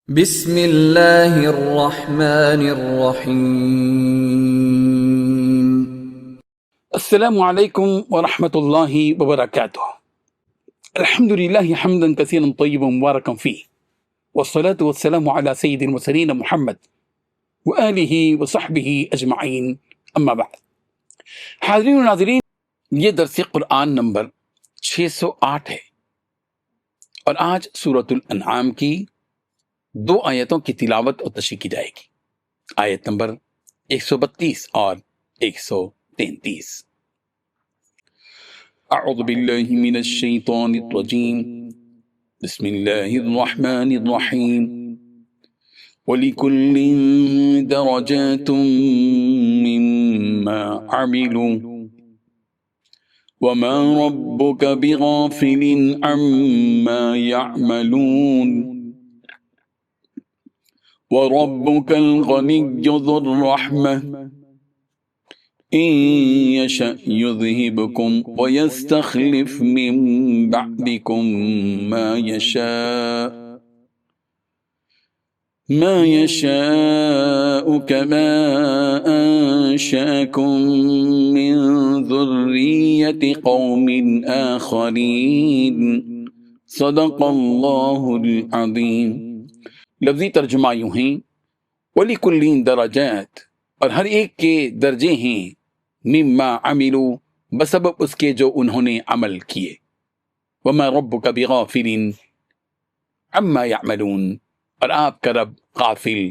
بسم اللہ الرحمن الرحیم۔ السلام علیکم ورحمۃ اللہ وبرکاتہ۔ الحمد للہ حمدا کثیرا طیبا مبارکا فیہ، والصلاة والسلام علی سید المرسلین محمد وآلہ وصحبہ اجمعین، اما بعد۔ حاضرین و ناظرین، یہ درس قرآن نمبر 608 ہے، اور آج سورۃ الانعام کی 2 آیتوں کی تلاوت اور تشریح کی جائے گی، آیت نمبر 132 اور 133۔ اعوذ باللہ من الشیطان الرجیم، بسم اللہ الرحمن الرحیم، وَلِكُلٍّ دَرَجَاتٌ مِّمَّا عَمِلُوا وَمَا رَبُّكَ بِغَافِلٍ عَمَّا يَعْمَلُونَ وَرَبُّكَ الْغَنِيُّ ذُو الرَّحْمَةِ إِن يَشَأْ يُذْهِبْكُمْ وَيَسْتَخْلِفْ مِن بَعْدِكُم مَّا يَشَاءُ كَمَا أَنشَأَكُم مِّن ذُرِّيَّةِ قَوْمٍ آخَرِينَ۔ صدق اللہ العظیم۔ لفظی ترجمہ یوں ہیں، وَلِكُلٍّ دَرَجَاتٍ، اور ہر ایک کے درجے ہیں، مما عملوا، بسبب اس کے جو انہوں نے عمل کیے، وما ربک بغافل عما یعملون، اور آپ کا رب غافل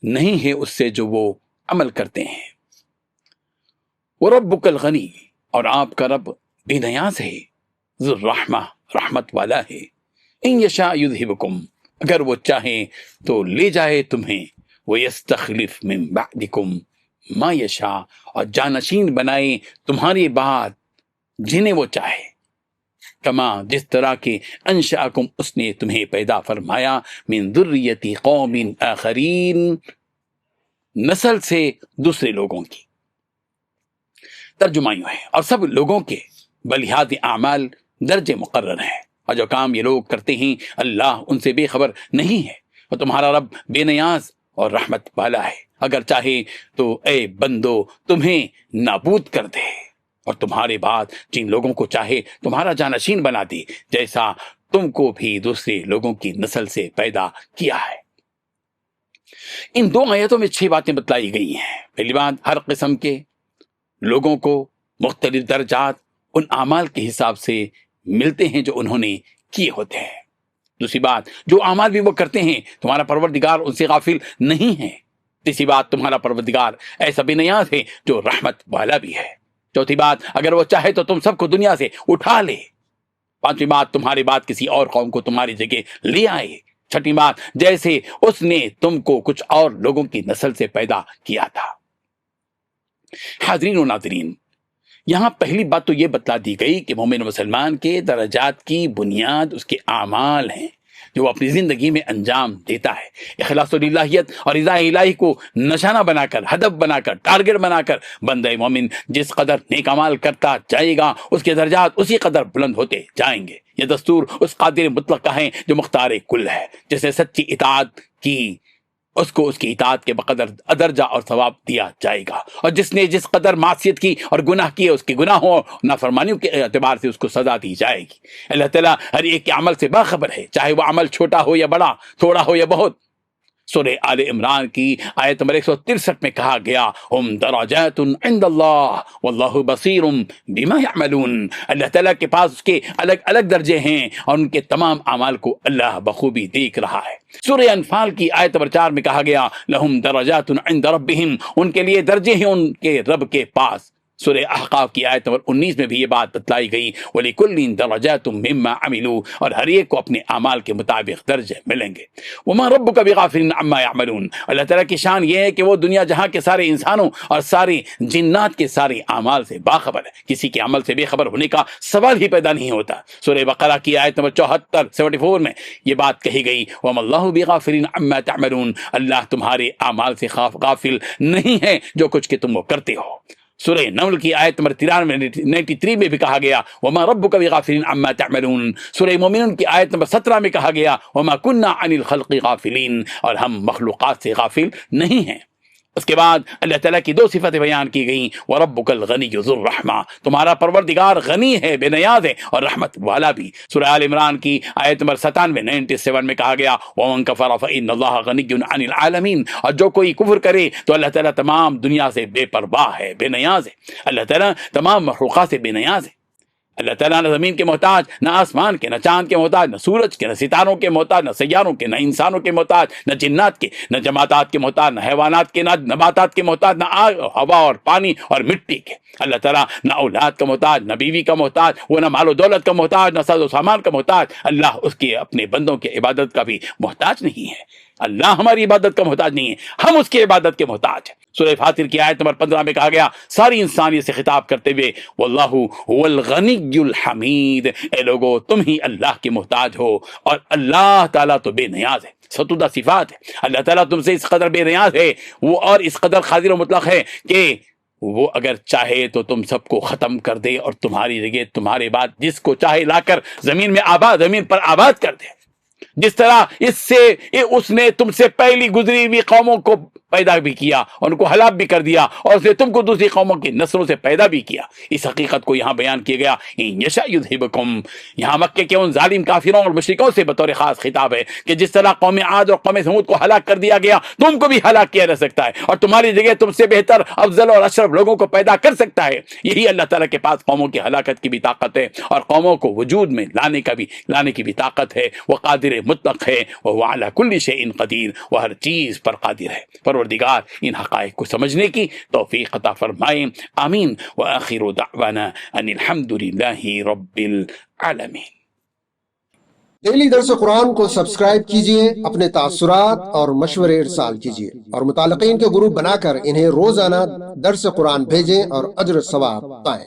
نہیں ہے اس سے جو وہ عمل کرتے ہیں۔ وَرَبُّكَ الْغَنِيُّ، اور آپ کا رب بے نیاز ہے، ذو الرحمہ، رحمت والا ہے، ان یشاء یذہبکم، اگر وہ چاہے تو لے جائے تمہیں، وَيَسْتَخْلِفْ مِن بَعْدِكُمْ مَا يَشَاء، اور جانشین بنائے تمہارے بعد جنہیں وہ چاہے، کما، جس طرح کے انشأکم، اس نے تمہیں پیدا فرمایا، من ذریۃ قوم آخرین، نسل سے دوسرے لوگوں کی۔ ترجمہ یوں ہے، اور سب لوگوں کے بلحاظ اعمال درجے مقرر ہیں، اور جو کام یہ لوگ کرتے ہیں اللہ ان سے بے خبر نہیں ہے، اور تمہارا رب بے نیاز اور رحمت والا ہے، اگر چاہے تو اے بندو تمہیں نابود کر دے، اور تمہارے بعد جن لوگوں کو چاہے تمہارا جانشین بنا دے، جیسا تم کو بھی دوسرے لوگوں کی نسل سے پیدا کیا ہے۔ ان 2 آیتوں میں 6 باتیں بتلائی گئی ہیں۔ پہلی بات، ہر قسم کے لوگوں کو مختلف درجات ان اعمال کے حساب سے ملتے ہیں جو انہوں نے کیے ہوتے ہیں۔ دوسری بات، جو اعمال بھی وہ کرتے ہیں تمہارا پروردگار ان سے غافل نہیں ہے۔ تیسری بات، تمہارا پروردگار ایسا بے نیاز ہے جو رحمت والا بھی ہے۔ چوتھی بات، اگر وہ چاہے تو تم سب کو دنیا سے اٹھا لے۔ پانچویں بات، تمہارے بعد کسی اور قوم کو تمہاری جگہ لے آئے۔ چھٹی بات، جیسے اس نے تم کو کچھ اور لوگوں کی نسل سے پیدا کیا تھا۔ حاضرین و ناظرین، یہاں پہلی بات تو یہ بتلا دی گئی کہ مومن و مسلمان کے درجات کی بنیاد اس کے اعمال ہیں جو وہ اپنی زندگی میں انجام دیتا ہے۔ اخلاص و للہیت اور رضا الہی کو نشانہ بنا کر، ہدف بنا کر، ٹارگٹ بنا کر بندہ مومن جس قدر نیک اعمال کرتا جائے گا اس کے درجات اسی قدر بلند ہوتے جائیں گے۔ یہ دستور اس قادر مطلق کا ہے جو مختار کل ہے، جسے سچی اطاعت کی اس کو اس کی اطاعت کے بقدر درجہ اور ثواب دیا جائے گا، اور جس نے جس قدر معصیت کی اور گناہ کیے اس کے گناہوں اور نافرمانیوں کے اعتبار سے اس کو سزا دی جائے گی۔ اللہ تعالیٰ ہر ایک کے عمل سے باخبر ہے، چاہے وہ عمل چھوٹا ہو یا بڑا، تھوڑا ہو یا بہت۔ سورہ آل عمران کی آیت نمبر 163 میں کہا گیا، ہم درجات عند اللہ واللہ بصیر بما یعملون، اللہ تعالیٰ کے پاس اس کے الگ الگ درجے ہیں اور ان کے تمام اعمال کو اللہ بخوبی دیکھ رہا ہے۔ سورہ انفال کی آیت نمبر 4 میں کہا گیا، لہم درجات عند ربہم، ان کے لیے درجے ہیں ان کے رب کے پاس۔ سورہ احقاف کی آیت نمبر 19 میں بھی یہ بات بتلائی گئی، وَلِكُلٍّ دَرَجَاتٌ مِّمَّا عَمِلُوا، اور ہر ایک کو اپنے اعمال کے مطابق درجے ملیں گے۔ وَمَا رَبُّكَ بِغَافِلٍ عَمَّا يَعْمَلُونَ، اللہ تعالیٰ کی شان یہ ہے کہ وہ دنیا جہاں کے سارے انسانوں اور سارے جنات کے سارے اعمال سے باخبر ہے، کسی کے عمل سے بے خبر ہونے کا سوال ہی پیدا نہیں ہوتا۔ سورہ بقرہ کی آیت نمبر 74 میں یہ بات کہی گئی، وَمَا اللَّهُ بِغَافِلٍ عَمَّا تَعْمَلُونَ، اللہ تمہارے اعمال سے غافل نہیں ہے جو کچھ کہ تم وہ کرتے ہو۔ سورہ نمل کی آیت نمبر 93 میں بھی کہا گیا وما ربک بغافل عما تعملون. سورہ مومنون کی آیت نمبر 17 میں کہا گیا وما كنا عن الخلق غافلین، اور ہم مخلوقات سے غافل نہیں ہیں. اس کے بعد اللہ تعالیٰ کی 2 صفتیں بیان کی گئیں. وَرَبُّكَ الْغَنِيُّ ذُو الرَّحْمَةِ، تمہارا پروردگار غنی ہے، بے نیاز ہے اور رحمت والا بھی. سورہ آل عمران کی آیت نمبر 97 میں کہا گیا وَمَن كَفَرَ فَإِنَّ اللَّهَ غَنِيٌّ عَنِ الْعَالَمِينَ، اور جو کوئی کفر کرے تو اللہ تعالیٰ تمام دنیا سے بے پرواہ ہے، بے نیاز ہے. اللہ تعالیٰ تمام مخلوقات سے بے نیاز ہے. اللہ تعالیٰ نہ زمین کے محتاج، نہ آسمان کے، نہ چاند کے محتاج، نہ سورج کے، نہ ستاروں کے محتاج، نہ سیاروں کے، نہ انسانوں کے محتاج، نہ جنات کے، نہ جمادات کے محتاج، نہ حیوانات کے، نہ نباتات کے محتاج، نہ آگ، ہوا اور پانی اور مٹی کے. اللہ تعالیٰ نہ اولاد کا محتاج، نہ بیوی کا محتاج، وہ نہ مال و دولت کا محتاج، نہ ساز و سامان کا محتاج. اللہ اس کے اپنے بندوں کی عبادت کا بھی محتاج نہیں ہے. اللہ ہماری عبادت کا محتاج نہیں ہے، ہم اس کی عبادت کے محتاج ہیں. سورہ فاطر کی آیت نمبر 15 میں کہا گیا ساری انسانیت سے خطاب کرتے ہوئے واللہ هو الغنی الحمید، اے لوگو تم ہی اللہ کے محتاج ہو اور اللہ تعالیٰ تو بے نیاز ہے. ستودہ صفات ہے. اللہ تعالیٰ تم سے اس قدر بے نیاز ہے وہ، اور اس قدر قادر و مطلق ہے کہ وہ اگر چاہے تو تم سب کو ختم کر دے اور تمہاری جگہ تمہارے بعد جس کو چاہے لا کر زمین پر آباد کر دے. جس طرح اس نے تم سے پہلی گزری ہوئی قوموں کو پیدا بھی کیا اور ان کو ہلاک بھی کر دیا، اور اس نے تم کو دوسری قوموں کی نسلوں سے پیدا بھی کیا. اس حقیقت کو یہاں بیان کیا گیا ان یشاء یذھبکم. یہاں مکے کے ان ظالم کافروں اور مشرکوں سے بطور خاص خطاب ہے کہ جس طرح قوم عاد اور قوم ثمود کو ہلاک کر دیا گیا تم کو بھی ہلاک کیا جا سکتا ہے، اور تمہاری جگہ تم سے بہتر، افضل اور اشرف لوگوں کو پیدا کر سکتا ہے. یہی اللہ تعالیٰ کے پاس قوموں کی ہلاکت کی بھی طاقت ہے اور قوموں کو وجود میں لانے کی بھی طاقت ہے. وہ قادر مطلق ہے، وہ علی کل شیء قدیر، وہ ہر چیز پر قادر ہے. پروردگار ان حقائق کو سمجھنے کی توفیق عطا فرمائے. آمین. وآخر دعوانا ان الحمد للہ رب العالمین. ڈیلی درس قرآن کو سبسکرائب کیجئے، اپنے تاثرات اور مشورے ارسال کیجئے، اور متعلقین کے گروپ بنا کر انہیں روزانہ درس قرآن بھیجیں اور اجر ثواب پائیں.